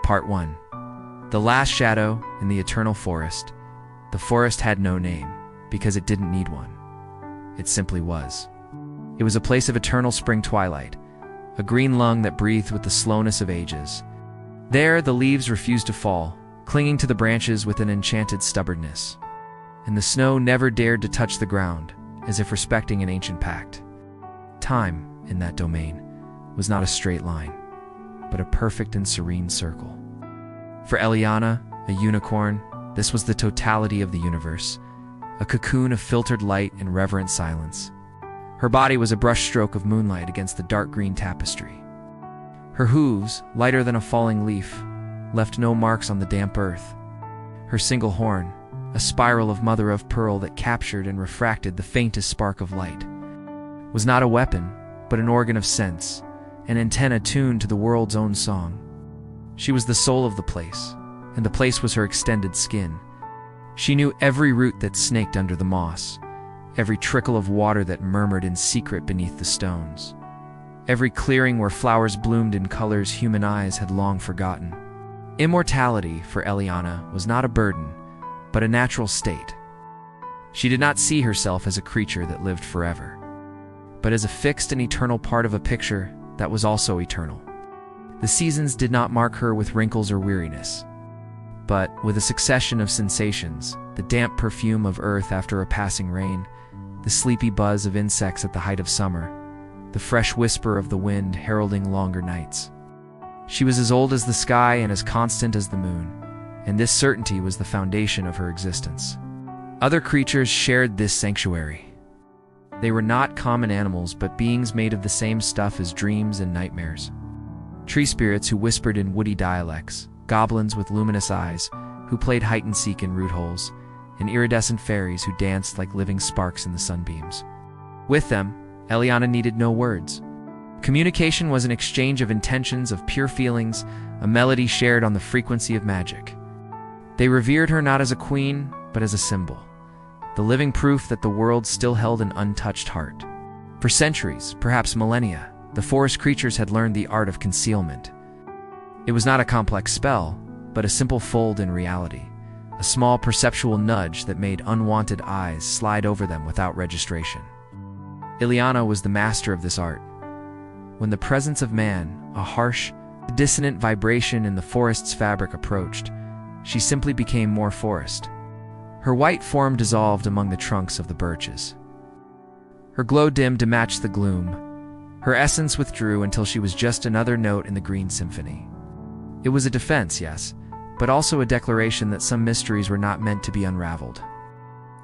Part 1. The Last Shadow in the Eternal Forest. The forest had no name, because it didn't need one. It simply was. It was a place of eternal spring twilight, a green lung that breathed with the slowness of ages. There, the leaves refused to fall, clinging to the branches with an enchanted stubbornness. And the snow never dared to touch the ground, as if respecting an ancient pact. Time, in that domain, was not a straight line, but a perfect and serene circle. For Eliana, a unicorn, this was the totality of the universe, a cocoon of filtered light and reverent silence. Her body was a brushstroke of moonlight against the dark green tapestry. Her hooves, lighter than a falling leaf, left no marks on the damp earth. Her single horn, a spiral of mother of pearl that captured and refracted the faintest spark of light, was not a weapon, but an organ of sense, an antenna tuned to the world's own song. She was the soul of the place, and the place was her extended skin. She knew every root that snaked under the moss, every trickle of water that murmured in secret beneath the stones, every clearing where flowers bloomed in colors human eyes had long forgotten. Immortality, for Eliana, was not a burden, but a natural state. She did not see herself as a creature that lived forever, but as a fixed and eternal part of a picture that was also eternal. The seasons did not mark her with wrinkles or weariness, but with a succession of sensations, the damp perfume of earth after a passing rain, the sleepy buzz of insects at the height of summer, the fresh whisper of the wind heralding longer nights. She was as old as the sky and as constant as the moon, and this certainty was the foundation of her existence. Other creatures shared this sanctuary. They were not common animals, but beings made of the same stuff as dreams and nightmares. Tree spirits who whispered in woody dialects, goblins with luminous eyes who played hide-and-seek in root holes, and iridescent fairies who danced like living sparks in the sunbeams. With them, Eliana needed no words. Communication was an exchange of intentions, of pure feelings, a melody shared on the frequency of magic. They revered her not as a queen, but as a symbol, the living proof that the world still held an untouched heart. For centuries, perhaps millennia, the forest creatures had learned the art of concealment. It was not a complex spell, but a simple fold in reality, a small perceptual nudge that made unwanted eyes slide over them without registration. Eliana was the master of this art. When the presence of man, a harsh, dissonant vibration in the forest's fabric approached, she simply became more forest. Her white form dissolved among the trunks of the birches. Her glow dimmed to match the gloom. Her essence withdrew until she was just another note in the green symphony. It was a defense, yes, but also a declaration that some mysteries were not meant to be unraveled.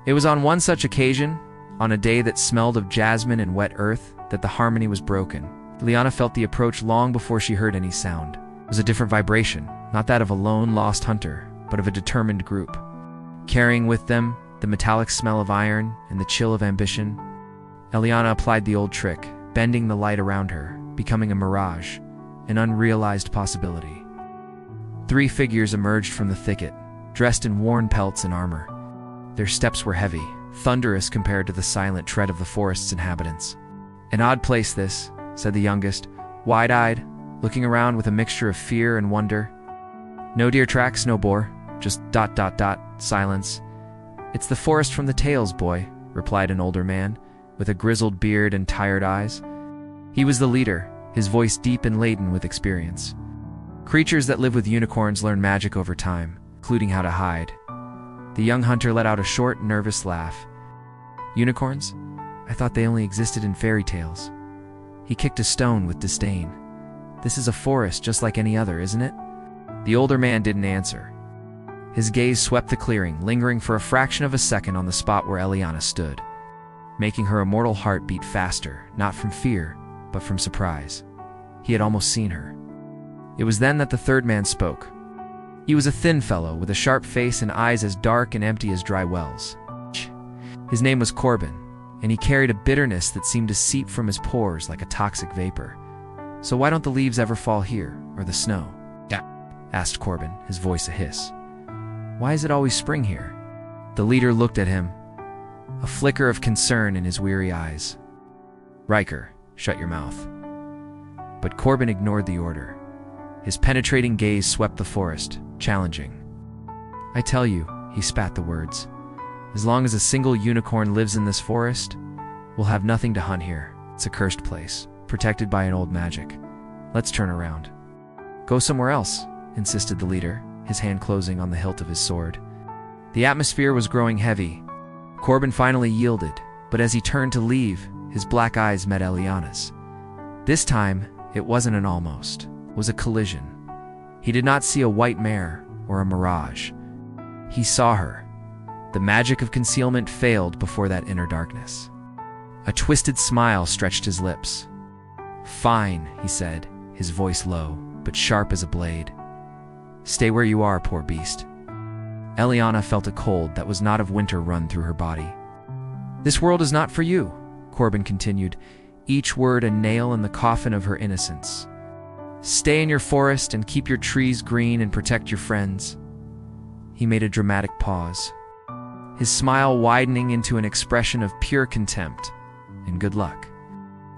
It was on one such occasion, on a day that smelled of jasmine and wet earth, that the harmony was broken. Eliana felt the approach long before she heard any sound. It was a different vibration, not that of a lone lost hunter, but of a determined group. Carrying with them the metallic smell of iron and the chill of ambition, Eliana applied the old trick, bending the light around her, becoming a mirage, an unrealized possibility. 3 figures emerged from the thicket, dressed in worn pelts and armor. Their steps were heavy, thunderous compared to the silent tread of the forest's inhabitants. "An odd place this," said the youngest, wide-eyed, looking around with a mixture of fear and wonder. "No deer tracks, no boar, just ... silence." "It's the forest from the tales, boy," replied an older man, with a grizzled beard and tired eyes. He was the leader, his voice deep and laden with experience. "Creatures that live with unicorns learn magic over time, including how to hide." The young hunter let out a short, nervous laugh. "Unicorns? I thought they only existed in fairy tales." He kicked a stone with disdain. "This is a forest just like any other, isn't it?" The older man didn't answer. His gaze swept the clearing, lingering for a fraction of a second on the spot where Eliana stood, making her immortal heart beat faster, not from fear, but from surprise. He had almost seen her. It was then that the third man spoke. He was a thin fellow with a sharp face and eyes as dark and empty as dry wells. His name was Corbin, and he carried a bitterness that seemed to seep from his pores like a toxic vapor. "So why don't the leaves ever fall here, or the snow?" asked Corbin, his voice a hiss. "Why is it always spring here?" The leader looked at him, a flicker of concern in his weary eyes. "Riker, shut your mouth." But Corbin ignored the order. His penetrating gaze swept the forest, challenging. "I tell you," he spat the words, "as long as a single unicorn lives in this forest, we'll have nothing to hunt here. It's a cursed place, protected by an old magic. Let's turn around." "Go somewhere else," insisted the leader, his hand closing on the hilt of his sword. The atmosphere was growing heavy. Corbin finally yielded, but as he turned to leave, his black eyes met Eliana's. This time, it wasn't an almost, it was a collision. He did not see a white mare or a mirage. He saw her. The magic of concealment failed before that inner darkness. A twisted smile stretched his lips. "Fine," he said, his voice low, but sharp as a blade. "Stay where you are, poor beast." Eliana felt a cold that was not of winter run through her body. "This world is not for you," Corbin continued, each word a nail in the coffin of her innocence. "Stay in your forest and keep your trees green and protect your friends." He made a dramatic pause, his smile widening into an expression of pure contempt. "And good luck,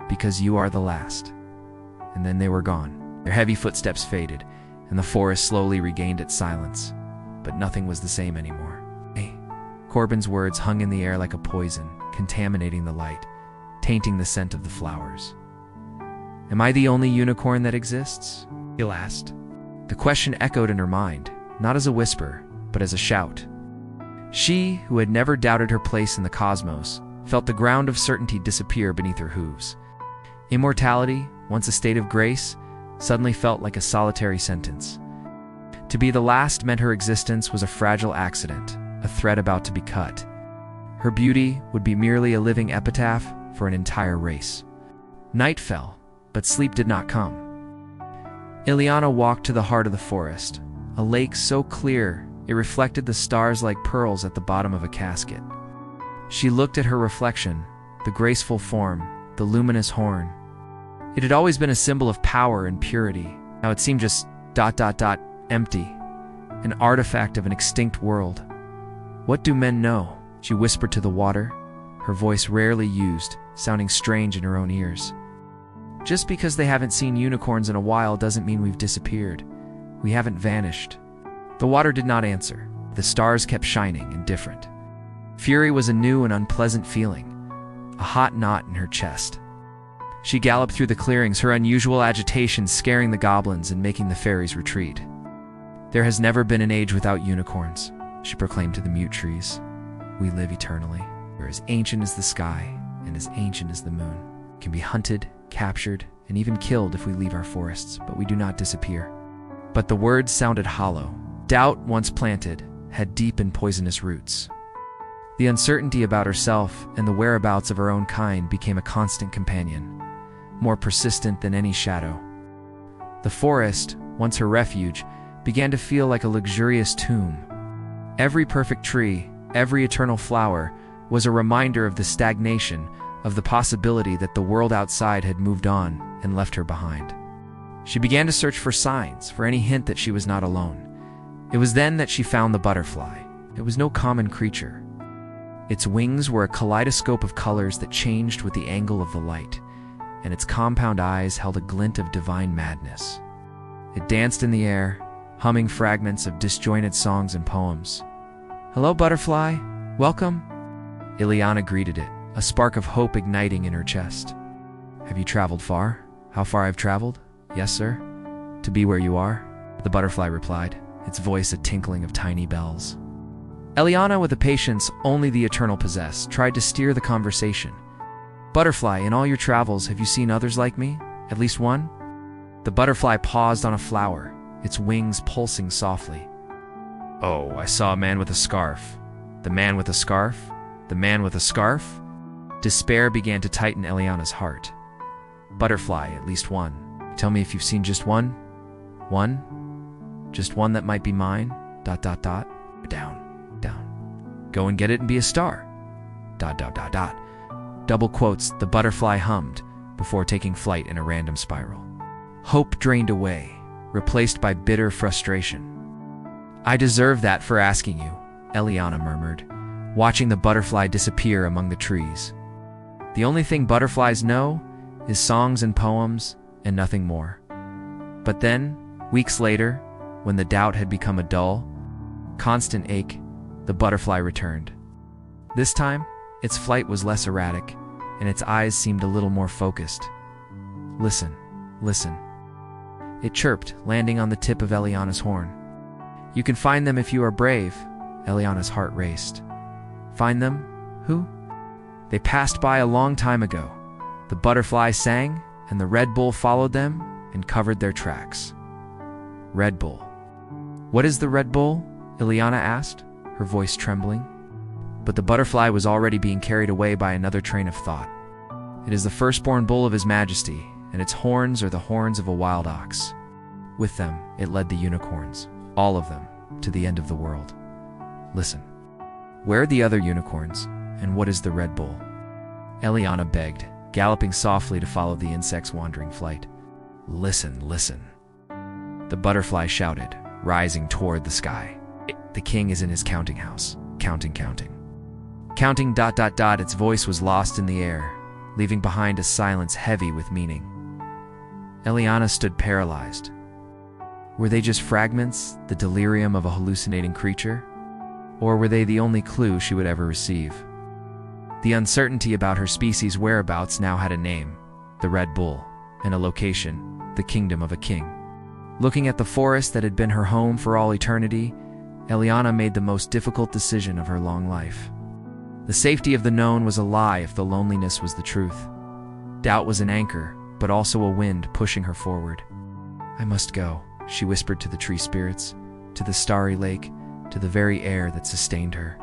because you are the last." And then they were gone. Their heavy footsteps faded, and the forest slowly regained its silence. But nothing was the same anymore. "Hey." Corbin's words hung in the air like a poison, contaminating the light, tainting the scent of the flowers. "Am I the only unicorn that exists?" he asked. The question echoed in her mind, not as a whisper, but as a shout. She, who had never doubted her place in the cosmos, felt the ground of certainty disappear beneath her hooves. Immortality, once a state of grace, suddenly felt like a solitary sentence. To be the last meant her existence was a fragile accident, a thread about to be cut. Her beauty would be merely a living epitaph for an entire race. Night fell, but sleep did not come. Ileana walked to the heart of the forest, a lake so clear it reflected the stars like pearls at the bottom of a casket. She looked at her reflection, the graceful form, the luminous horn. It had always been a symbol of power and purity. Now it seemed just ... empty, an artifact of an extinct world. "What do men know?" she whispered to the water, her voice rarely used, sounding strange in her own ears. "Just because they haven't seen unicorns in a while doesn't mean we've disappeared. We haven't vanished." The water did not answer. The stars kept shining, indifferent. Fury was a new and unpleasant feeling, a hot knot in her chest. She galloped through the clearings, her unusual agitation scaring the goblins and making the fairies retreat. "There has never been an age without unicorns," she proclaimed to the mute trees. "We live eternally. We're as ancient as the sky and as ancient as the moon. Can be hunted, captured, and even killed if we leave our forests, but we do not disappear." But the words sounded hollow. Doubt, once planted, had deep and poisonous roots. The uncertainty about herself and the whereabouts of her own kind became a constant companion, more persistent than any shadow. The forest, once her refuge, began to feel like a luxurious tomb. Every perfect tree, every eternal flower, was a reminder of the stagnation, of the possibility that the world outside had moved on and left her behind. She began to search for signs, for any hint that she was not alone. It was then that she found the butterfly. It was no common creature. Its wings were a kaleidoscope of colors that changed with the angle of the light, and its compound eyes held a glint of divine madness. It danced in the air, humming fragments of disjointed songs and poems. "Hello, butterfly. Welcome." Ileana greeted it, a spark of hope igniting in her chest. "Have you traveled far?" "How far I've traveled? Yes, sir. To be where you are," the butterfly replied, its voice a tinkling of tiny bells. Eliana, with a patience only the eternal possess, tried to steer the conversation. "Butterfly, in all your travels, have you seen others like me? At least one?" The butterfly paused on a flower, its wings pulsing softly. "Oh, I saw a man with a scarf." "The man with a scarf? The man with a scarf?" Despair began to tighten Eliana's heart. "Butterfly, at least one. Tell me if you've seen just one? One? Just one that might be mine? ... Down. Go and get it and be a star. ... Double quotes the butterfly hummed before taking flight in a random spiral. Hope drained away, replaced by bitter frustration. "I deserve that for asking you," Eliana murmured, watching the butterfly disappear among the trees. "The only thing butterflies know is songs and poems and nothing more." But then, Weeks later, when the doubt had become a dull, constant ache, the butterfly returned. This time, its flight was less erratic, and its eyes seemed a little more focused. "Listen, listen," it chirped, landing on the tip of Eliana's horn. "You can find them if you are brave." Eliana's heart raced. "Find them? Who?" "They passed by a long time ago." The butterfly sang, and the Red Bull followed them and covered their tracks. Red Bull. "What is the Red Bull?" Eliana asked, her voice trembling. But the butterfly was already being carried away by another train of thought. "It is the firstborn bull of His Majesty, and its horns are the horns of a wild ox. With them, it led the unicorns, all of them, to the end of the world. Listen. Where are the other unicorns, and what is the Red Bull?" Eliana begged, galloping softly to follow the insect's wandering flight. "Listen, listen," the butterfly shouted, rising toward the sky. "The king is in his counting house, counting. Counting. Its voice was lost in the air, leaving behind a silence heavy with meaning. Eliana stood paralyzed. Were they just fragments, the delirium of a hallucinating creature? Or were they the only clue she would ever receive? The uncertainty about her species' whereabouts now had a name, the Red Bull, and a location, the kingdom of a king. Looking at the forest that had been her home for all eternity, Eliana made the most difficult decision of her long life. The safety of the known was a lie if the loneliness was the truth. Doubt was an anchor, but also a wind pushing her forward. "I must go," she whispered to the tree spirits, to the starry lake, to the very air that sustained her.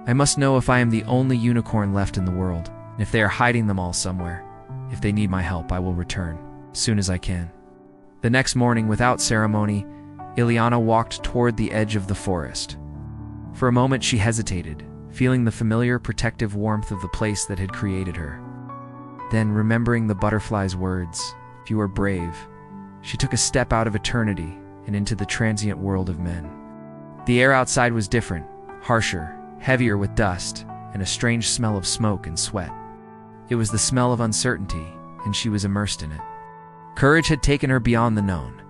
"I must know if I am the only unicorn left in the world, and if they are hiding them all somewhere. If they need my help, I will return, as soon as I can." The next morning, without ceremony, Eliana walked toward the edge of the forest. For a moment she hesitated, feeling the familiar protective warmth of the place that had created her. Then, remembering the butterfly's words, "If you are brave," she took a step out of eternity and into the transient world of men. The air outside was different, harsher, heavier with dust, and a strange smell of smoke and sweat. It was the smell of uncertainty, and she was immersed in it. Courage had taken her beyond the known.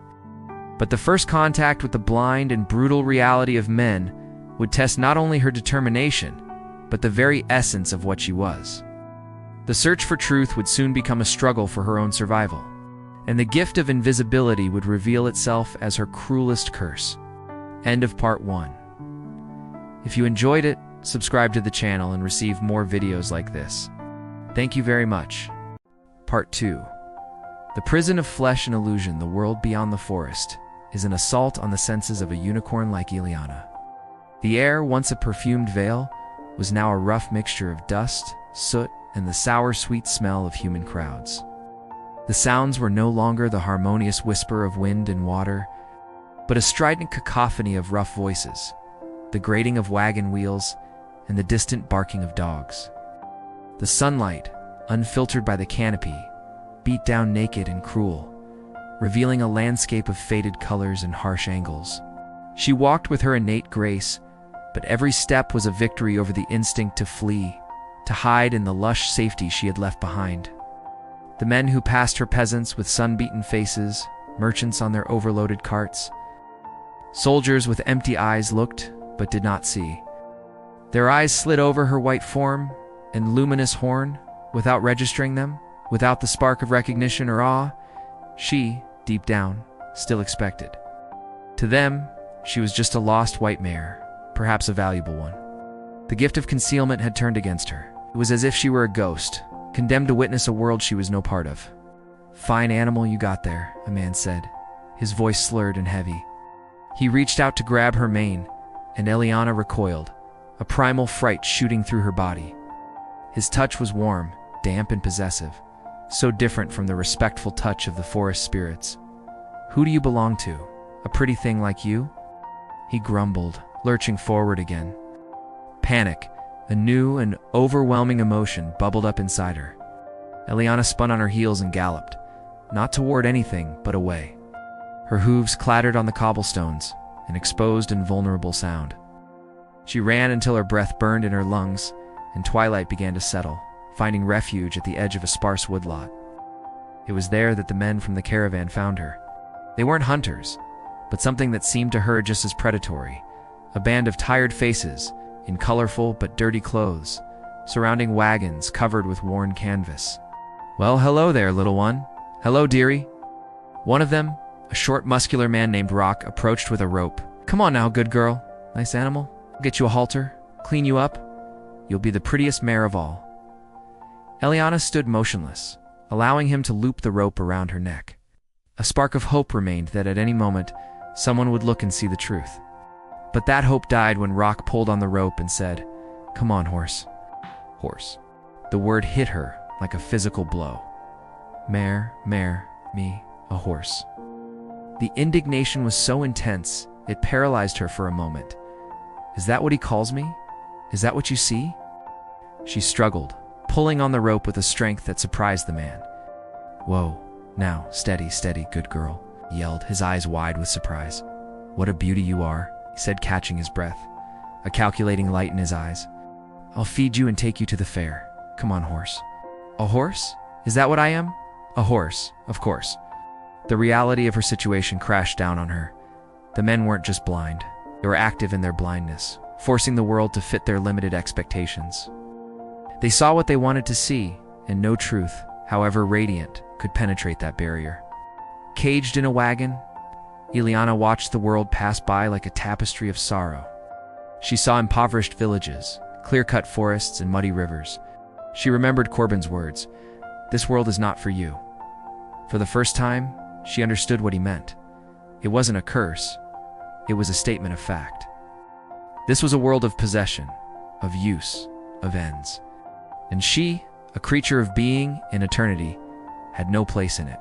But the first contact with the blind and brutal reality of men would test not only her determination, but the very essence of what she was. The search for truth would soon become a struggle for her own survival, and the gift of invisibility would reveal itself as her cruelest curse. End of part 1. If you enjoyed it, subscribe to the channel and receive more videos like this. Thank you very much. Part 2. The prison of flesh and illusion, the world beyond the forest, is an assault on the senses of a unicorn like Eliana. The air, once a perfumed veil, was now a rough mixture of dust, soot, and the sour-sweet smell of human crowds. The sounds were no longer the harmonious whisper of wind and water, but a strident cacophony of rough voices, the grating of wagon wheels, and the distant barking of dogs. The sunlight, unfiltered by the canopy, beat down naked and cruel, revealing a landscape of faded colors and harsh angles. She walked with her innate grace, but every step was a victory over the instinct to flee, to hide in the lush safety she had left behind. The men who passed her, peasants with sun-beaten faces, merchants on their overloaded carts. Soldiers with empty eyes looked, but did not see. Their eyes slid over her white form and luminous horn, without registering them, without the spark of recognition or awe. She, deep down, still expected. To them, she was just a lost white mare, perhaps a valuable one. The gift of concealment had turned against her. It was as if she were a ghost, condemned to witness a world she was no part of. "Fine animal you got there," a man said, his voice slurred and heavy. He reached out to grab her mane, and Eliana recoiled, a primal fright shooting through her body. His touch was warm, damp and possessive, so different from the respectful touch of the forest spirits. "Who do you belong to? A pretty thing like you?" he grumbled, lurching forward again. Panic, a new and overwhelming emotion, bubbled up inside her. Eliana spun on her heels and galloped, not toward anything, but away. Her hooves clattered on the cobblestones, an exposed and vulnerable sound. She ran until her breath burned in her lungs, and twilight began to settle, finding refuge at the edge of a sparse woodlot. It was there that the men from the caravan found her. They weren't hunters, but something that seemed to her just as predatory. A band of tired faces, in colorful but dirty clothes, surrounding wagons covered with worn canvas. "Well, hello there, little one. Hello, dearie." One of them, a short, muscular man named Rock, approached with a rope. "Come on now, good girl. Nice animal. I'll get you a halter, clean you up. You'll be the prettiest mare of all." Eliana stood motionless, allowing him to loop the rope around her neck. A spark of hope remained that at any moment, someone would look and see the truth. But that hope died when Rock pulled on the rope and said, "Come on, horse." Horse. The word hit her like a physical blow. Mare, me, a horse. The indignation was so intense, it paralyzed her for a moment. "Is that what he calls me? Is that what you see?" She struggled, pulling on the rope with a strength that surprised the man. "Whoa, now, steady, good girl," he yelled, his eyes wide with surprise. "What a beauty you are," he said, catching his breath, a calculating light in his eyes. "I'll feed you and take you to the fair. Come on, horse." "A horse? Is that what I am?" "A horse, of course." The reality of her situation crashed down on her. The men weren't just blind. They were active in their blindness, forcing the world to fit their limited expectations. They saw what they wanted to see, and no truth, however radiant, could penetrate that barrier. Caged in a wagon, Eliana watched the world pass by like a tapestry of sorrow. She saw impoverished villages, clear-cut forests, and muddy rivers. She remembered Corbin's words, "This world is not for you." For the first time, she understood what he meant. It wasn't a curse. It was a statement of fact. This was a world of possession, of use, of ends. And she, a creature of being in eternity, had no place in it.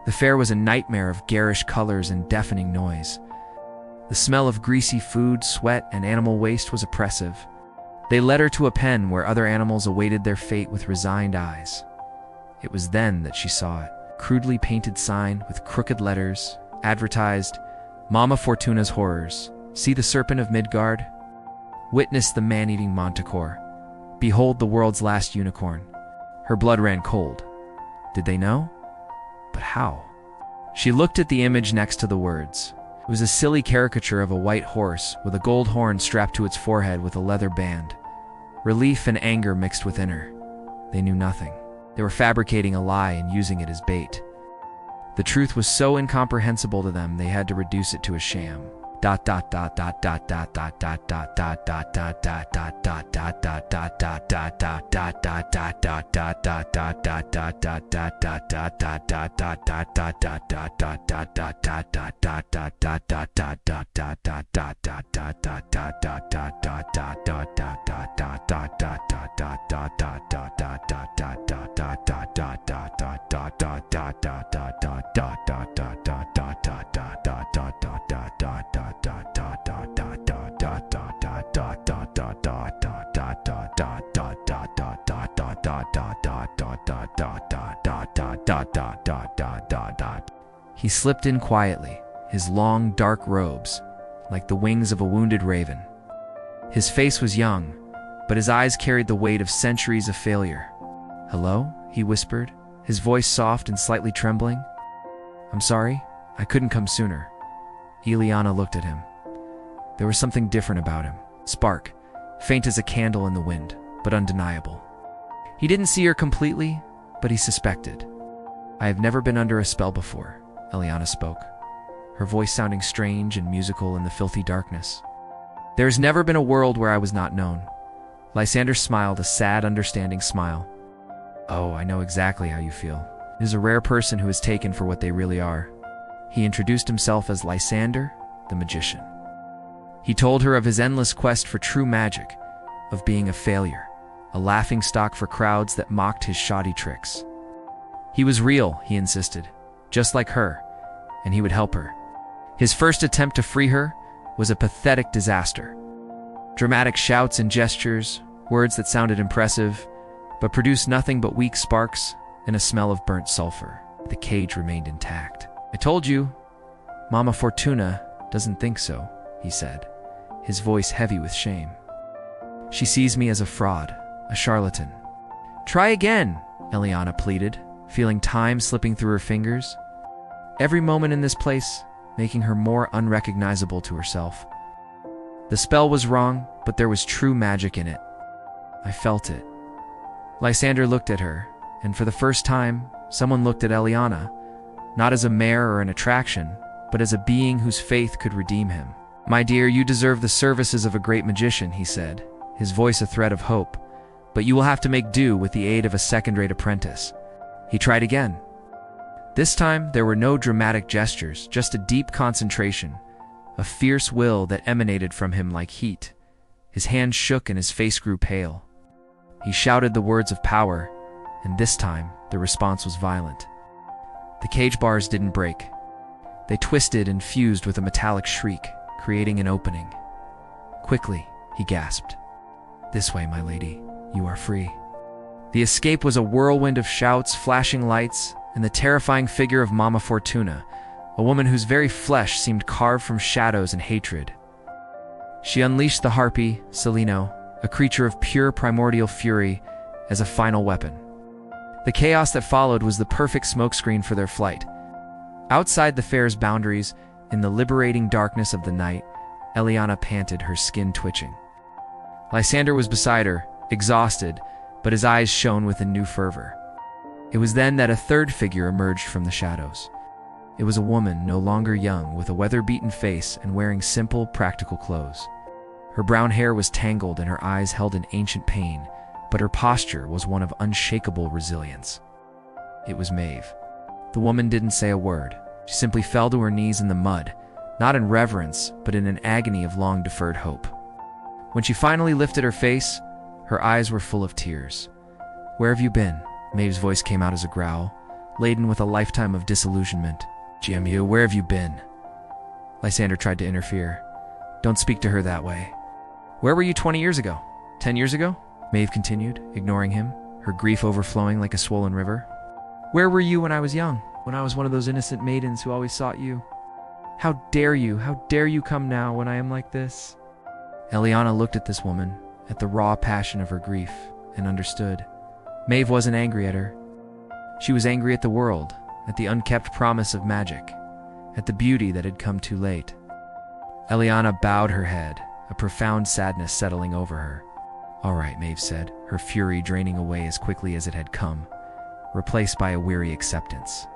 The fair was a nightmare of garish colors and deafening noise. The smell of greasy food, sweat, and animal waste was oppressive. They led her to a pen where other animals awaited their fate with resigned eyes. It was then that she saw it. Crudely painted sign with crooked letters, advertised, "Mama Fortuna's Horrors. See the serpent of Midgard? Witness the man-eating manticore. Behold the world's last unicorn." Her blood ran cold. Did they know? But how? She looked at the image next to the words. It was a silly caricature of a white horse with a gold horn strapped to its forehead with a leather band. Relief and anger mixed within her. They knew nothing. They were fabricating a lie and using it as bait. The truth was so incomprehensible to them they had to reduce it to a sham. He slipped in quietly, his long, dark robes, like the wings of a wounded raven. His face was young, but his eyes carried the weight of centuries of failure. "Hello?" he whispered, his voice soft and slightly trembling. "I'm sorry, I couldn't come sooner." Eliana looked at him. There was something different about him. Spark, faint as a candle in the wind, but undeniable. He didn't see her completely, but he suspected. "I have never been under a spell before," Eliana spoke, her voice sounding strange and musical in the filthy darkness. "There has never been a world where I was not known." Lysander smiled, a sad, understanding smile. "Oh, I know exactly how you feel. It is a rare person who is taken for what they really are." He introduced himself as Lysander, the magician. He told her of his endless quest for true magic, of being a failure, a laughingstock for crowds that mocked his shoddy tricks. He was real, he insisted, just like her, and he would help her. His first attempt to free her was a pathetic disaster. Dramatic shouts and gestures, words that sounded impressive, but produced nothing but weak sparks and a smell of burnt sulfur. The cage remained intact. "I told you, Mama Fortuna doesn't think so," he said, his voice heavy with shame. "She sees me as a fraud, a charlatan." "Try again," Eliana pleaded, feeling time slipping through her fingers. every moment in this place making her more unrecognizable to herself. The spell was wrong, but there was true magic in it. I felt it. Lysander looked at her, and for the first time, someone looked at Eliana, not as a mare or an attraction, but as a being whose faith could redeem him. "My dear, you deserve the services of a great magician," he said, his voice a thread of hope, "but you will have to make do with the aid of a second-rate apprentice." He tried again. This time, there were no dramatic gestures, just a deep concentration, a fierce will that emanated from him like heat. His hands shook and his face grew pale. He shouted the words of power, and this time, the response was violent. The cage bars didn't break. They twisted and fused with a metallic shriek, creating an opening. "Quickly," he gasped. "This way, my lady. You are free." The escape was a whirlwind of shouts, flashing lights, and the terrifying figure of Mama Fortuna, a woman whose very flesh seemed carved from shadows and hatred. She unleashed the harpy, Celino, a creature of pure primordial fury, as a final weapon. The chaos that followed was the perfect smokescreen for their flight. Outside the fair's boundaries, in the liberating darkness of the night, Eliana panted, her skin twitching. Lysander was beside her, exhausted, but his eyes shone with a new fervor. It was then that a third figure emerged from the shadows. It was a woman, no longer young, with a weather-beaten face and wearing simple, practical clothes. Her brown hair was tangled and her eyes held an ancient pain, but her posture was one of unshakable resilience. It was Maeve. The woman didn't say a word. She simply fell to her knees in the mud, not in reverence, but in an agony of long-deferred hope. When she finally lifted her face, her eyes were full of tears. "Where have you been?" Maeve's voice came out as a growl, laden with a lifetime of disillusionment. "GMU, where have you been?" Lysander tried to interfere. "Don't speak to her that way." "Where were you 20 years ago? 10 years ago?" Maeve continued, ignoring him, her grief overflowing like a swollen river. "Where were you when I was young, when I was one of those innocent maidens who always sought you? How dare you come now when I am like this?" Eliana looked at this woman, at the raw passion of her grief, and understood. Maeve wasn't angry at her. She was angry at the world, at the unkept promise of magic, at the beauty that had come too late. Eliana bowed her head, a profound sadness settling over her. "All right," Maeve said, her fury draining away as quickly as it had come, replaced by a weary acceptance.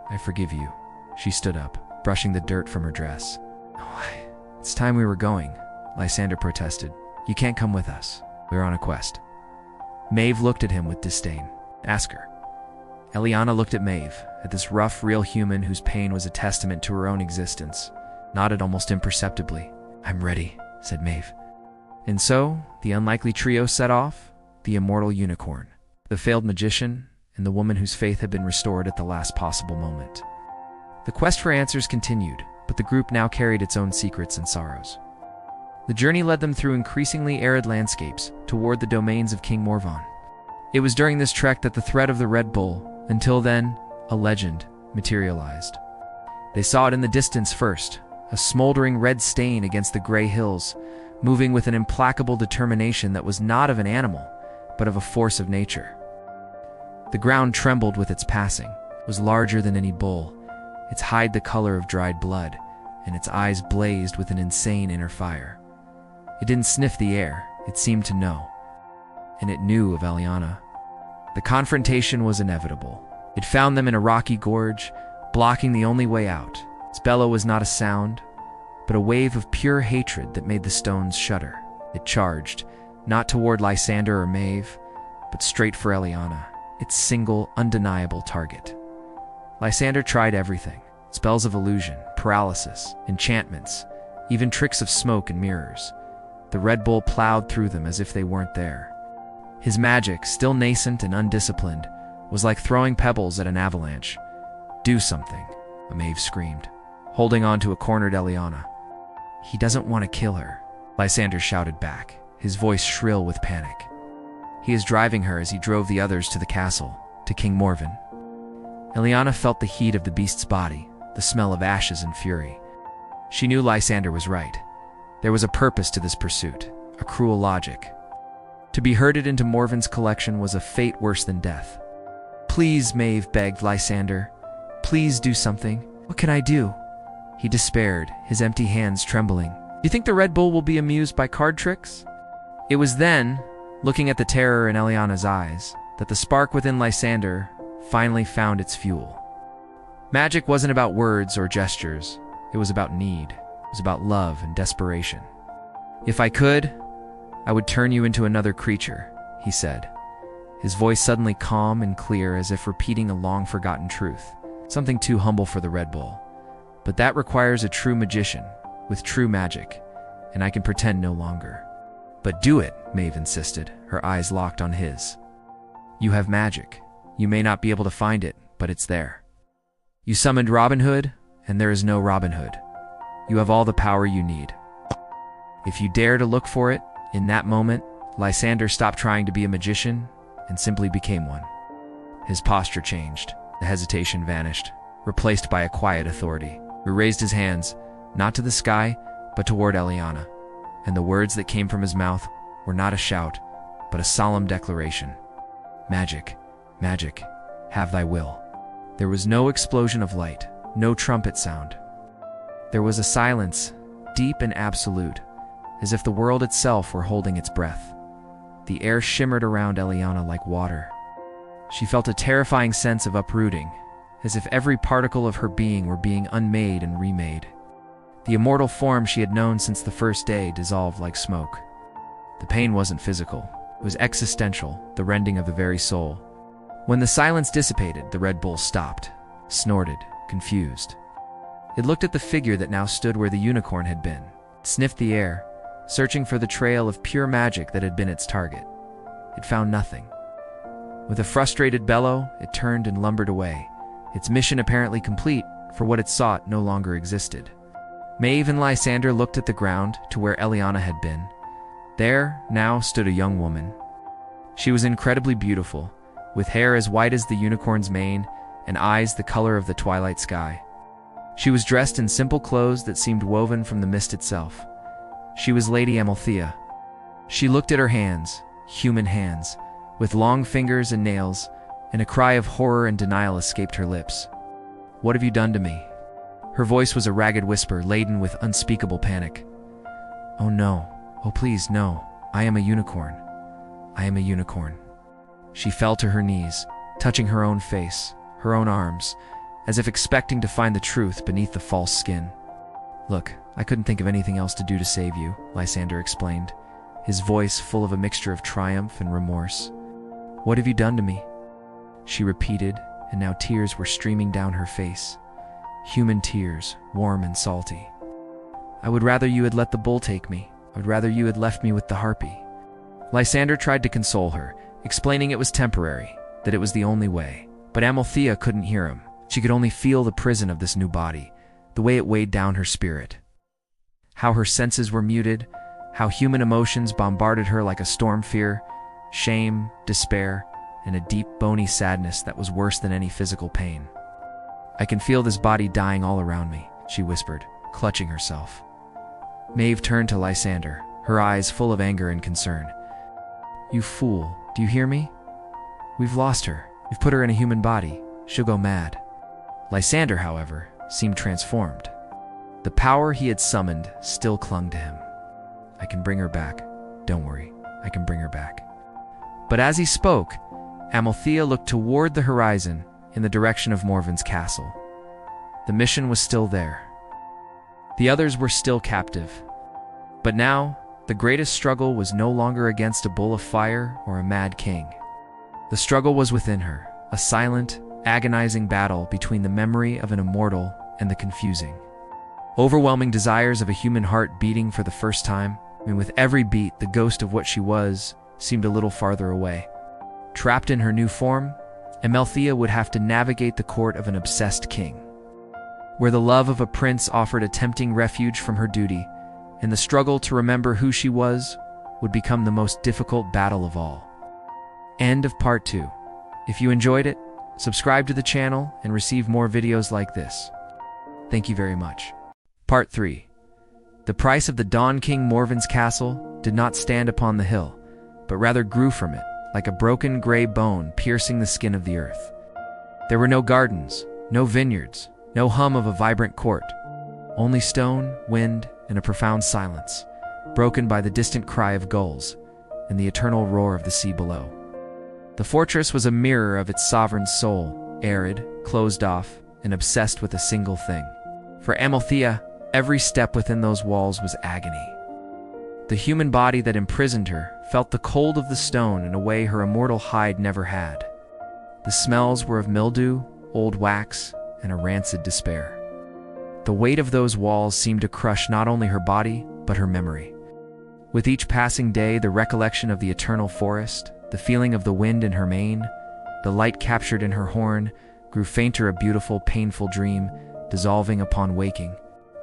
"I forgive you." She stood up, brushing the dirt from her dress. "Oh, it's time we were going," Lysander protested. "You can't come with us. We're on a quest." Maeve looked at him with disdain. "Ask her." Eliana looked at Maeve, at this rough, real human whose pain was a testament to her own existence, nodded almost imperceptibly. "I'm ready," said Maeve. And so, the unlikely trio set off, the immortal unicorn, the failed magician, and the woman whose faith had been restored at the last possible moment. The quest for answers continued, but the group now carried its own secrets and sorrows. The journey led them through increasingly arid landscapes toward the domains of King Morvan. It was during this trek that the threat of the Red Bull, until then a legend, materialized. They saw it in the distance first, a smoldering red stain against the gray hills, moving with an implacable determination that was not of an animal, but of a force of nature. The ground trembled with its passing, was larger than any bull, its hide the color of dried blood, and its eyes blazed with an insane inner fire. It didn't sniff the air, it seemed to know. And it knew of Eliana. The confrontation was inevitable. It found them in a rocky gorge, blocking the only way out. Its bellow was not a sound, but a wave of pure hatred that made the stones shudder. It charged, not toward Lysander or Maeve, but straight for Eliana, its single, undeniable target. Lysander tried everything: spells of illusion, paralysis, enchantments, even tricks of smoke and mirrors. The Red Bull plowed through them as if they weren't there. His magic, still nascent and undisciplined, was like throwing pebbles at an avalanche. "Do something," Maeve screamed, holding on to a cornered Eliana. "He doesn't want to kill her," Lysander shouted back, his voice shrill with panic. "He is driving her as he drove the others to the castle, to King Morvan." Eliana felt the heat of the beast's body, the smell of ashes and fury. She knew Lysander was right. There was a purpose to this pursuit, a cruel logic. To be herded into Morvan's collection was a fate worse than death. "Please," Maeve begged Lysander. Please do something. What can I do? He despaired, his empty hands trembling. Do you think the Red Bull will be amused by card tricks? It was then, looking at the terror in Eliana's eyes, that the spark within Lysander finally found its fuel. Magic wasn't about words or gestures. It was about need. It was about love and desperation. If I could, I would turn you into another creature, he said, his voice suddenly calm and clear as if repeating a long-forgotten truth, something too humble for the Red Bull. But that requires a true magician, with true magic, and I can pretend no longer. But do it, Maeve insisted, her eyes locked on his. You have magic. You may not be able to find it, but it's there. You summoned Robin Hood, and there is no Robin Hood. You have all the power you need. If you dare to look for it, in that moment, Lysander stopped trying to be a magician and simply became one. His posture changed. The hesitation vanished, replaced by a quiet authority. He raised his hands, not to the sky, but toward Eliana, and the words that came from his mouth were not a shout, but a solemn declaration. Magic, magic, have thy will. There was no explosion of light, no trumpet sound. There was a silence, deep and absolute, as if the world itself were holding its breath. The air shimmered around Eliana like water. She felt a terrifying sense of uprooting, as if every particle of her being were being unmade and remade. The immortal form she had known since the first day dissolved like smoke. The pain wasn't physical. It was existential, the rending of the very soul. When the silence dissipated, the Red Bull stopped, snorted, confused. It looked at the figure that now stood where the unicorn had been. It sniffed the air, searching for the trail of pure magic that had been its target. It found nothing. With a frustrated bellow, it turned and lumbered away, its mission apparently complete, for what it sought no longer existed. Maeve and Lysander looked at the ground, to where Eliana had been. There, now, stood a young woman. She was incredibly beautiful, with hair as white as the unicorn's mane and eyes the color of the twilight sky. She was dressed in simple clothes that seemed woven from the mist itself. She was Lady Amalthea. She looked at her hands, human hands, with long fingers and nails, and a cry of horror and denial escaped her lips. What have you done to me? Her voice was a ragged whisper laden with unspeakable panic. Oh no, oh please no, I am a unicorn. I am a unicorn. She fell to her knees, touching her own face, her own arms, as if expecting to find the truth beneath the false skin. Look, I couldn't think of anything else to do to save you, Lysander explained, his voice full of a mixture of triumph and remorse. What have you done to me? She repeated, and now tears were streaming down her face. Human tears, warm and salty. I would rather you had let the bull take me. I would rather you had left me with the harpy. Lysander tried to console her, explaining it was temporary, that it was the only way. But Amalthea couldn't hear him. She could only feel the prison of this new body, the way it weighed down her spirit. How her senses were muted, how human emotions bombarded her like a storm fear, shame, despair, and a deep, bony sadness that was worse than any physical pain. I can feel this body dying all around me, she whispered, clutching herself. Maeve turned to Lysander, her eyes full of anger and concern. You fool, do you hear me? We've lost her. We've put her in a human body. She'll go mad. Lysander, however, seemed transformed. The power he had summoned still clung to him. I can bring her back. Don't worry, I can bring her back. But as he spoke, Amalthea looked toward the horizon in the direction of Morven's castle. The mission was still there. The others were still captive. But now, the greatest struggle was no longer against a bull of fire or a mad king. The struggle was within her, a silent, agonizing battle between the memory of an immortal and the confusing. Overwhelming desires of a human heart beating for the first time, and with every beat the ghost of what she was seemed a little farther away. Trapped in her new form, Amalthea would have to navigate the court of an obsessed king, where the love of a prince offered a tempting refuge from her duty, and the struggle to remember who she was would become the most difficult battle of all. End of part 2. If you enjoyed it, subscribe to the channel and receive more videos like this. Thank you very much. Part 3. The price of the Dawn King Morven's castle did not stand upon the hill, but rather grew from it, like a broken gray bone piercing the skin of the earth. There were no gardens, No vineyards, no hum of a vibrant court. Only stone, wind, and a profound silence, broken by the distant cry of gulls and the eternal roar of the sea below. The fortress was a mirror of its sovereign's soul, arid, closed off, and obsessed with a single thing. For Amalthea, every step within those walls was agony. The human body that imprisoned her felt the cold of the stone in a way her immortal hide never had. The smells were of mildew, old wax, and a rancid despair. The weight of those walls seemed to crush not only her body, but her memory. With each passing day, the recollection of the eternal forest, the feeling of the wind in her mane, the light captured in her horn, grew fainter, a beautiful, painful dream, dissolving upon waking.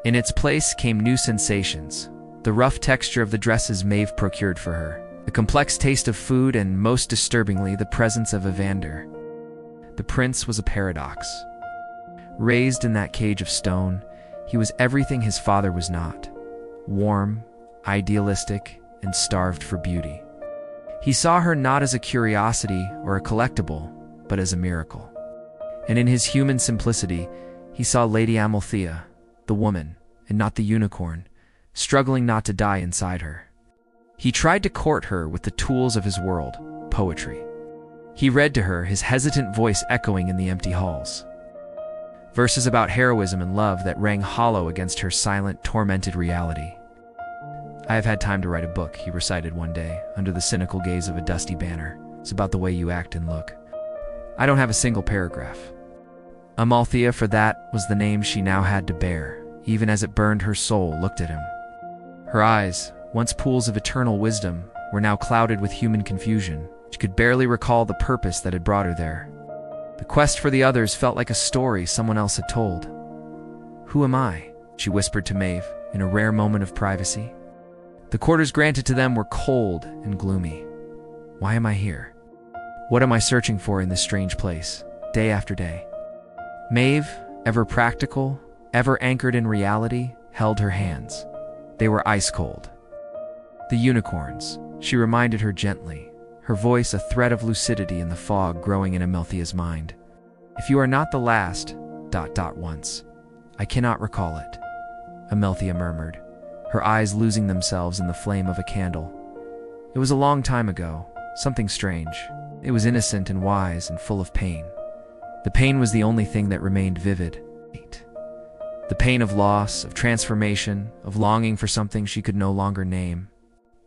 In its place came new sensations: the rough texture of the dresses Maeve procured for her, the complex taste of food, and, most disturbingly, the presence of Evander. The prince was a paradox. Raised in that cage of stone, he was everything his father was not: warm, idealistic, and starved for beauty. He saw her not as a curiosity or a collectible, but as a miracle. And in his human simplicity, he saw Lady Amalthea, the woman, and not the unicorn, struggling not to die inside her. He tried to court her with the tools of his world, poetry. He read to her, his hesitant voice echoing in the empty halls. Verses about heroism and love that rang hollow against her silent, tormented reality. "I have had time to write a book," he recited one day, under the cynical gaze of a dusty banner. "It's about the way you act and look. I don't have a single paragraph." Amalthea, for that was the name she now had to bear, even as it burned her soul, looked at him. Her eyes, once pools of eternal wisdom, were now clouded with human confusion. She could barely recall the purpose that had brought her there. The quest for the others felt like a story someone else had told. "Who am I?" she whispered to Maeve, in a rare moment of privacy. The quarters granted to them were cold and gloomy. Why am I here? What am I searching for in this strange place, day after day? Maeve, ever practical, ever anchored in reality, held her hands. They were ice cold. "The unicorns," she reminded her gently, her voice a thread of lucidity in the fog growing in Amalthea's mind. "If you are not the last, once. I cannot recall it," Amalthea murmured, her eyes losing themselves in the flame of a candle. "It was a long time ago, something strange. It was innocent and wise and full of pain. The pain was the only thing that remained vivid. The pain of loss, of transformation, of longing for something she could no longer name."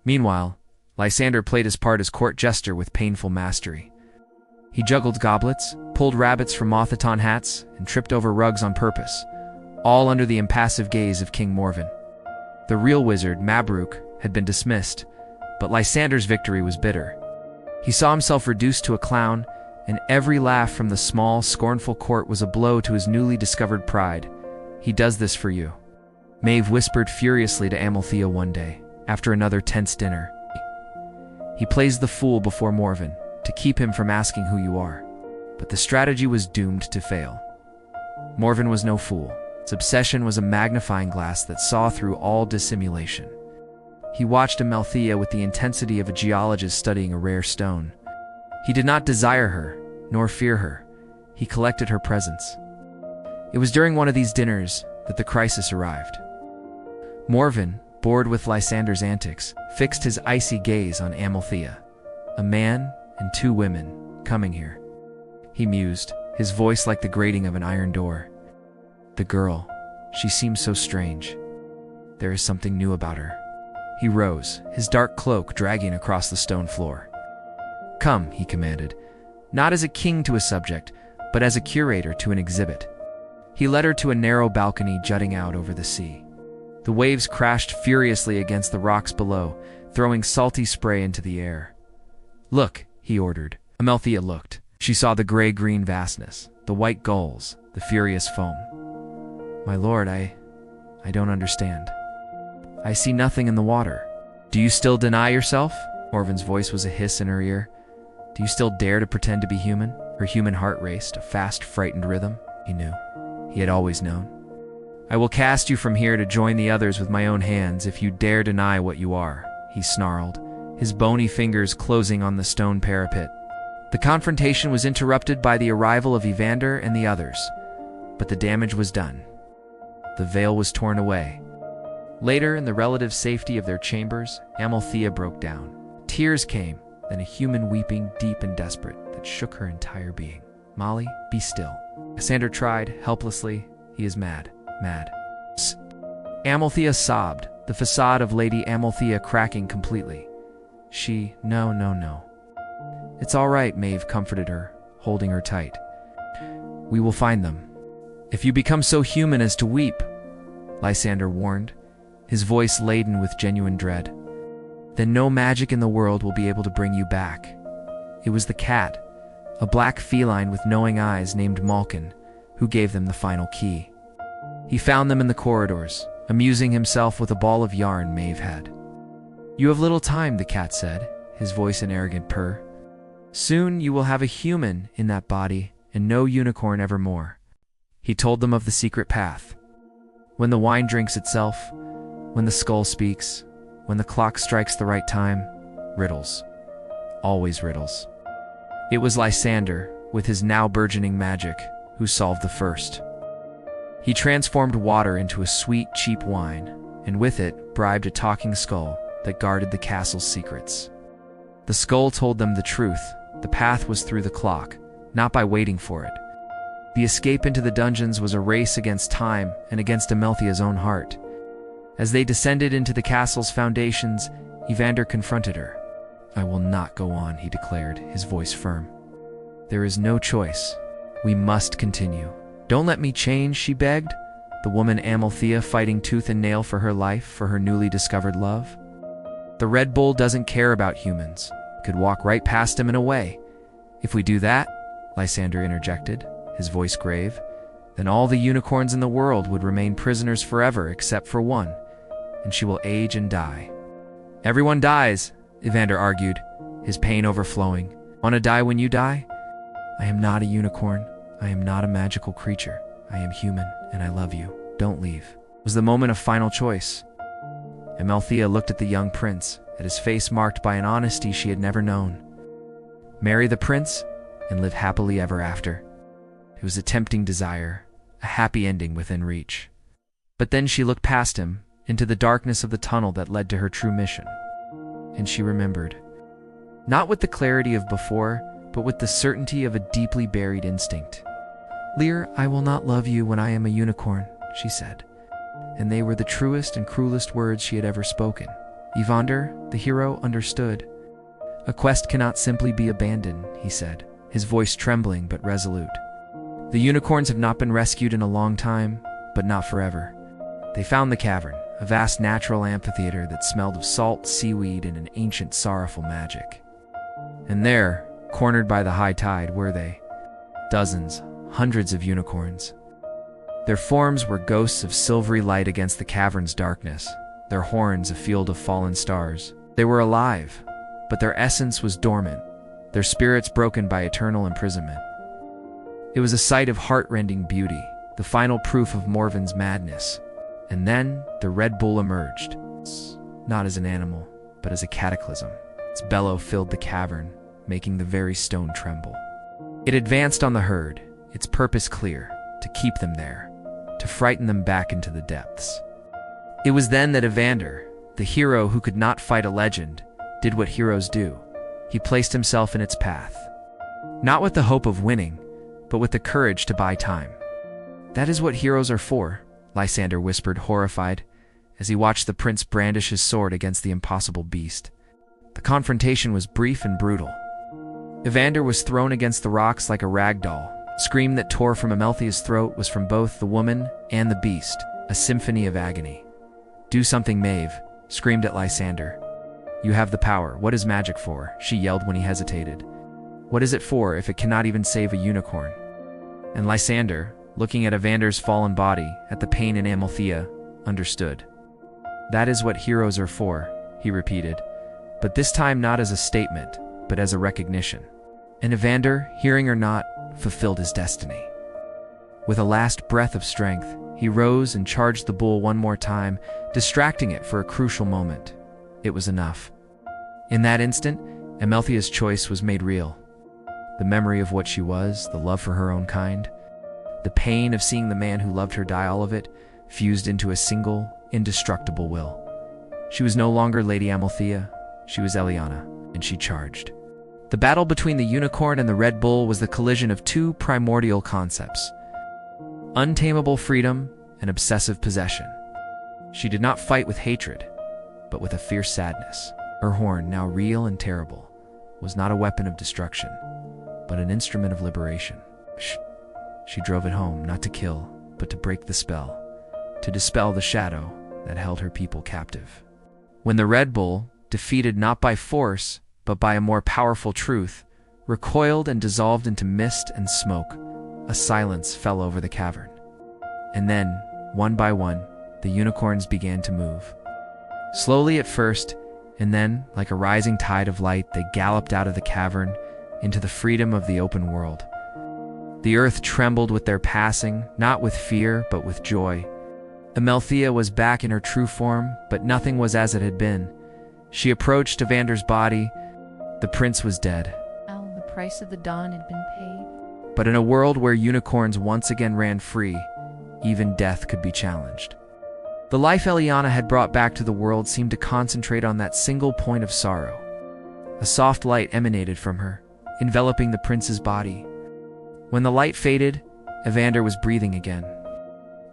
Meanwhile, Lysander played his part as court jester with painful mastery. He juggled goblets, pulled rabbits from moth-eaten hats, and tripped over rugs on purpose, all under the impassive gaze of King Morven. The real wizard, Mabruk, had been dismissed, but Lysander's victory was bitter. He saw himself reduced to a clown, and every laugh from the small, scornful court was a blow to his newly discovered pride. "He does this for you," Maeve whispered furiously to Amalthea one day, after another tense dinner. "He plays the fool before Morven, to keep him from asking who you are." But the strategy was doomed to fail. Morven was no fool. Its obsession was a magnifying glass that saw through all dissimulation. He watched Amalthea with the intensity of a geologist studying a rare stone. He did not desire her, nor fear her. He collected her presence. It was during one of these dinners that the crisis arrived. Morven, bored with Lysander's antics, fixed his icy gaze on Amalthea. "A man and two women coming here," he mused, his voice like the grating of an iron door. "The girl, she seems so strange. There is something new about her." He rose, his dark cloak dragging across the stone floor. "Come," he commanded, not as a king to a subject, but as a curator to an exhibit. He led her to a narrow balcony jutting out over the sea. The waves crashed furiously against the rocks below, throwing salty spray into the air. "Look," he ordered. Amalthea looked. She saw the gray-green vastness, the white gulls, the furious foam. "My lord, I don't understand. I see nothing in the water." "Do you still deny yourself?" Morven's voice was a hiss in her ear. "Do you still dare to pretend to be human?" Her human heart raced, a fast, frightened rhythm. He knew. He had always known. "I will cast you from here to join the others with my own hands if you dare deny what you are," he snarled, his bony fingers closing on the stone parapet. The confrontation was interrupted by the arrival of Evander and the others. But the damage was done. The veil was torn away. Later, in the relative safety of their chambers, Amalthea broke down. Tears came, then a human weeping, deep and desperate, that shook her entire being. "Molly, be still." Lysander tried, helplessly. "He is mad. Mad." Amalthea sobbed, the facade of Lady Amalthea cracking completely. No. "It's all right," Maeve comforted her, holding her tight. "We will find them." "If you become so human as to weep," Lysander warned, his voice laden with genuine dread, "then no magic in the world will be able to bring you back." It was the cat, a black feline with knowing eyes named Malkin, who gave them the final key. He found them in the corridors, amusing himself with a ball of yarn Maeve had. "You have little time," the cat said, his voice an arrogant purr. "Soon you will have a human in that body, and no unicorn evermore." He told them of the secret path. When the wine drinks itself, when the skull speaks, when the clock strikes the right time, riddles. Always riddles. It was Lysander, with his now burgeoning magic, who solved the first. He transformed water into a sweet, cheap wine, and with it bribed a talking skull that guarded the castle's secrets. The skull told them the truth. The path was through the clock, not by waiting for it. The escape into the dungeons was a race against time and against Amalthea's own heart. As they descended into the castle's foundations, Evander confronted her. "I will not go on," he declared, his voice firm. "There is no choice. We must continue." "Don't let me change," she begged, the woman Amalthea fighting tooth and nail for her life, for her newly discovered love. "The Red Bull doesn't care about humans. Could walk right past him and away. If we do that," Lysander interjected, his voice grave, "then all the unicorns in the world would remain prisoners forever except for one, and she will age and die." "Everyone dies," Evander argued, his pain overflowing. "Wanna die when you die?" "I am not a unicorn. I am not a magical creature. I am human, and I love you. Don't leave." It was the moment of final choice. Amalthea looked at the young prince, at his face marked by an honesty she had never known. Marry the prince, and live happily ever after. It was a tempting desire, a happy ending within reach. But then she looked past him, into the darkness of the tunnel that led to her true mission. And she remembered. Not with the clarity of before, but with the certainty of a deeply buried instinct. "Lear, I will not love you when I am a unicorn," she said. And they were the truest and cruelest words she had ever spoken. Evander, the hero, understood. "A quest cannot simply be abandoned," he said, his voice trembling but resolute. "The unicorns have not been rescued in a long time, but not forever." They found the cavern, a vast natural amphitheater that smelled of salt, seaweed, and an ancient sorrowful magic. And there, cornered by the high tide, were they. Dozens, hundreds of unicorns. Their forms were ghosts of silvery light against the cavern's darkness, their horns a field of fallen stars. They were alive, but their essence was dormant, their spirits broken by eternal imprisonment. It was a sight of heart-rending beauty, the final proof of Morven's madness. And then the Red Bull emerged, not as an animal, but as a cataclysm. Its bellow filled the cavern, making the very stone tremble. It advanced on the herd, its purpose clear, to keep them there, to frighten them back into the depths. It was then that Evander, the hero who could not fight a legend, did what heroes do. He placed himself in its path. Not with the hope of winning, but with the courage to buy time. "That is what heroes are for," Lysander whispered, horrified, as he watched the prince brandish his sword against the impossible beast. The confrontation was brief and brutal. Evander was thrown against the rocks like a rag doll. The scream that tore from Amalthea's throat was from both the woman and the beast, a symphony of agony. "Do something, Maeve," screamed at Lysander. "You have the power. What is magic for?" she yelled when he hesitated. "What is it for if it cannot even save a unicorn?" And Lysander, looking at Evander's fallen body, at the pain in Amalthea, understood. "That is what heroes are for," he repeated, but this time not as a statement, but as a recognition. And Evander, hearing or not, fulfilled his destiny. With a last breath of strength, he rose and charged the bull one more time, distracting it for a crucial moment. It was enough. In that instant, Amalthea's choice was made real. The memory of what she was, the love for her own kind, The pain of seeing the man who loved her die, all of it, fused into a single, indestructible will. She was no longer Lady Amalthea, she was Eliana, and she charged. The battle between the unicorn and the Red Bull was the collision of two primordial concepts: untamable freedom and obsessive possession. She did not fight with hatred, but with a fierce sadness. Her horn, now real and terrible, was not a weapon of destruction, but an instrument of liberation. She drove it home, not to kill, but to break the spell, to dispel the shadow that held her people captive. When the Red Bull, defeated not by force, but by a more powerful truth, recoiled and dissolved into mist and smoke, a silence fell over the cavern. And then, one by one, the unicorns began to move. Slowly at first, and then, like a rising tide of light, they galloped out of the cavern into the freedom of the open world. The earth trembled with their passing, not with fear, but with joy. Amalthea was back in her true form, but nothing was as it had been. She approached Evander's body. The prince was dead. Oh, the price of the dawn had been paid. But in a world where unicorns once again ran free, even death could be challenged. The life Eliana had brought back to the world seemed to concentrate on that single point of sorrow. A soft light emanated from her, enveloping the prince's body. When the light faded, Evander was breathing again.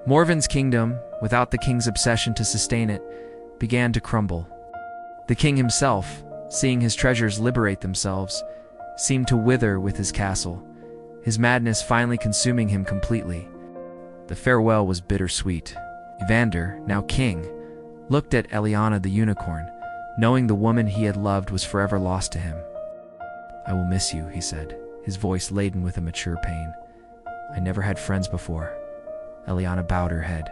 Morven's kingdom, without the king's obsession to sustain it, began to crumble. The king himself, seeing his treasures liberate themselves, seemed to wither with his castle, his madness finally consuming him completely. The farewell was bittersweet. Evander, now king, looked at Eliana the unicorn, knowing the woman he had loved was forever lost to him. "I will miss you," he said, his voice laden with a mature pain. "I never had friends before." Eliana bowed her head.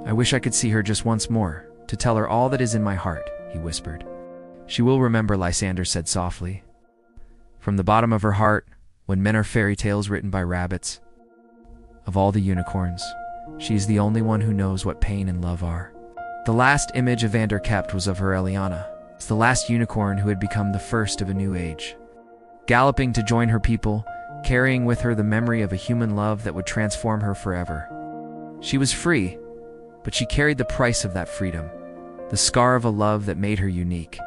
"I wish I could see her just once more, to tell her all that is in my heart," he whispered. "She will remember," Lysander said softly. "From the bottom of her heart, when men are fairy tales written by rabbits. Of all the unicorns, she is the only one who knows what pain and love are." The last image Evander kept was of her Eliana, as the last unicorn who had become the first of a new age. Galloping to join her people, carrying with her the memory of a human love that would transform her forever. She was free, but she carried the price of that freedom, the scar of a love that made her unique,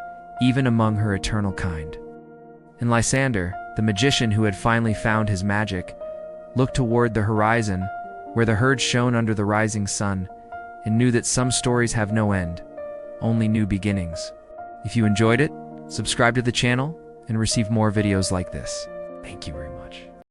even among her eternal kind. And Lysander, the magician who had finally found his magic, looked toward the horizon, where the herd shone under the rising sun, and knew that some stories have no end, only new beginnings. If you enjoyed it, subscribe to the channel and receive more videos like this. Thank you very much.